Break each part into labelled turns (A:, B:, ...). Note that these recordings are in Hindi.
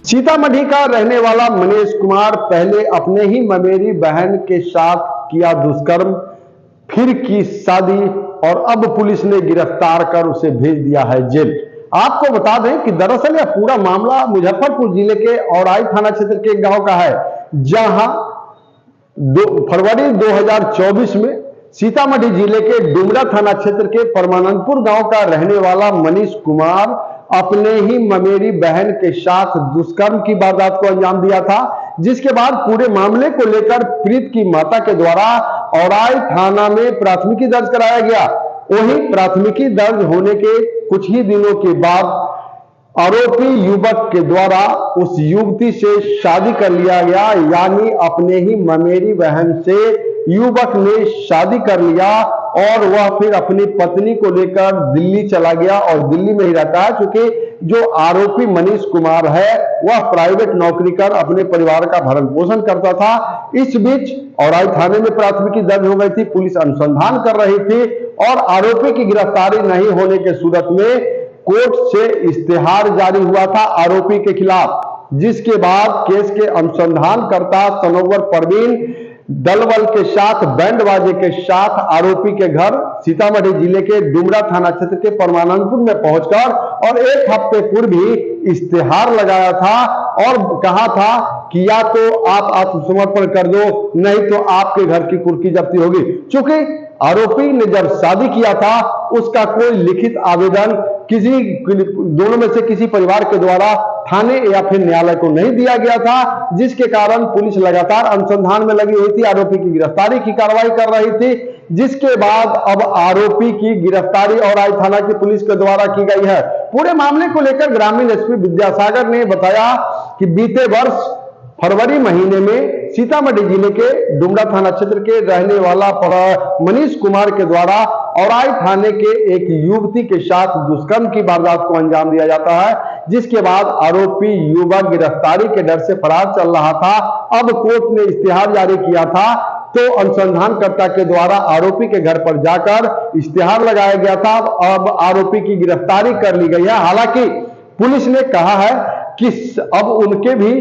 A: सीतामढ़ी का रहने वाला मनीष कुमार पहले अपने ही ममेरी बहन के साथ किया दुष्कर्म, फिर की शादी और अब पुलिस ने गिरफ्तार कर उसे भेज दिया है जेल। आपको बता दें कि दरअसल यह पूरा मामला मुजफ्फरपुर जिले के औराई थाना क्षेत्र के गांव का है, जहां फरवरी 2024 में सीतामढ़ी जिले के डुमरा थाना क्षेत्र के परमानंदपुर गांव का रहने वाला मनीष कुमार अपने ही ममेरी बहन के साथ दुष्कर्म की वारदात को अंजाम दिया था, जिसके बाद पूरे मामले को लेकर पीड़ित की माता के द्वारा औराई थाना में प्राथमिकी दर्ज कराया गया। वहीं प्राथमिकी दर्ज होने के कुछ ही दिनों के बाद आरोपी युवक के द्वारा उस युवती से शादी कर लिया गया, यानी अपने ही ममेरी बहन से युवक ने शादी कर लिया और वह फिर अपनी पत्नी को लेकर दिल्ली चला गया और दिल्ली में ही रहता है। क्योंकि जो आरोपी मनीष कुमार है वह प्राइवेट नौकरी कर अपने परिवार का भरण पोषण करता था। इस बीच औराई थाने में प्राथमिकी दर्ज हो गई थी, पुलिस अनुसंधान कर रही थी और आरोपी की गिरफ्तारी नहीं होने के सूरत में कोर्ट से इश्तेहार जारी हुआ था आरोपी के खिलाफ, जिसके बाद केस के अनुसंधानकर्ता सनोवर परवीन दलबल के साथ बैंड बाजे के साथ आरोपी के घर सीतामढ़ी जिले के डुमरा थाना क्षेत्र के परमानंदपुर में पहुंचकर और एक हफ्ते पूर्व ही इश्तेहार लगाया था और कहा था कि या तो आप आत्मसमर्पण कर दो, नहीं तो आपके घर की कुर्की जब्ती होगी। चूंकि आरोपी ने जब शादी किया था उसका कोई लिखित आवेदन दोनों में से किसी परिवार के द्वारा थाने या फिर न्यायालय को नहीं दिया गया था, जिसके कारण पुलिस लगातार अनुसंधान में लगी हुई थी, आरोपी की गिरफ्तारी की कार्रवाई कर रही थी। जिसके बाद अब आरोपी की गिरफ्तारी औराई थाना की पुलिस के द्वारा की गई है। पूरे मामले को लेकर ग्रामीण एसपी विद्यासागर ने बताया कि बीते वर्ष फरवरी महीने में सीतामढ़ी जिले के डुमरा थाना क्षेत्र के रहने वाला मनीष कुमार के द्वारा औराई थाने के एक युवती के साथ दुष्कर्म की वारदात को अंजाम दिया जाता है, जिसके बाद आरोपी युवक गिरफ्तारी के डर से फरार चल रहा था। अब कोर्ट ने इश्तेहार जारी किया था तो अनुसंधानकर्ता के द्वारा आरोपी के घर पर जाकर इश्तेहार लगाया गया था। अब आरोपी की गिरफ्तारी कर ली गई है। हालांकि पुलिस ने कहा है कि अब उनके भी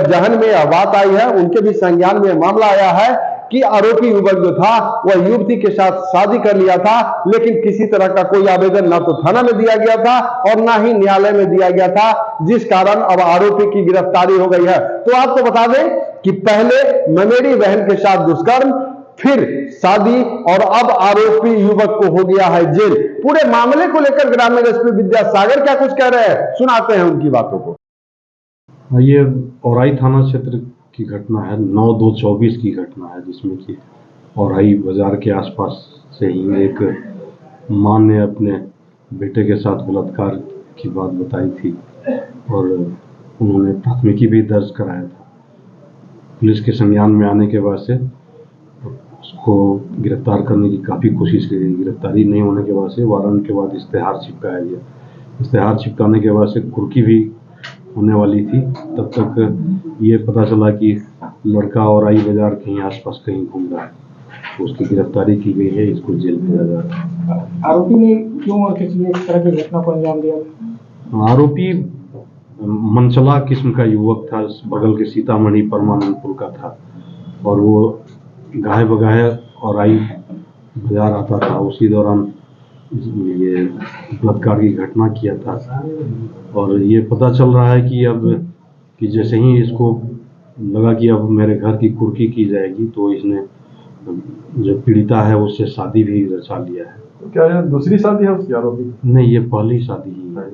A: जहन में यह बात आई है, उनके भी संज्ञान में मामला आया है कि आरोपी युवक जो था वह युवती के साथ शादी कर लिया था, लेकिन किसी तरह का कोई आवेदन ना तो थाना में दिया गया था और ना ही न्यायालय में दिया गया था, जिस कारण अब आरोपी की गिरफ्तारी हो गई है। तो आपको बता दें कि पहले ममेरी बहन के साथ दुष्कर्म, फिर शादी और अब आरोपी युवक को हो गया है जेल। पूरे मामले को लेकर ग्रामीण एसपी विद्यासागर क्या कुछ कह रहे हैं, सुनाते हैं उनकी बातों को।
B: ये औराई थाना क्षेत्र की घटना है, 9/2/24 की घटना है, जिसमें कि औराई बाजार के आसपास से ही एक मां ने अपने बेटे के साथ बलात्कार की बात बताई थी और उन्होंने प्राथमिकी भी दर्ज कराया था। पुलिस के संज्ञान में आने के बाद से उसको गिरफ्तार करने की काफ़ी कोशिश की गई। गिरफ्तारी नहीं होने के बाद से वारंट के बाद इश्तेहार चिपकाया गया। इश्तेहार चिपकाने के बाद से कुर्की भी होने वाली थी, तब तक ये पता चला कि लड़का औराई बाजार के आसपास कहीं घूम रहा है, तो उसकी गिरफ्तारी की गई है, इसको जेल भेजा जा रहा है।
C: आरोपी ने क्यों और किस लिए इस तरह की घटना को अंजाम दिया?
B: आरोपी मनचला किस्म का युवक था, बगल के सीतामढ़ी परमानंदपुर का था और वो गाहे बगाहे औराई बाजार आता था। उसी दौरान ये बलात्कार की घटना किया था और ये पता चल रहा है कि अब कि जैसे ही इसको लगा कि अब मेरे घर की कुर्की की जाएगी, तो इसने जो पीड़िता है उससे शादी भी रचा लिया है।
D: तो क्या यह दूसरी शादी है उसकी आरोपी?
B: नहीं, ये पहली शादी ही है।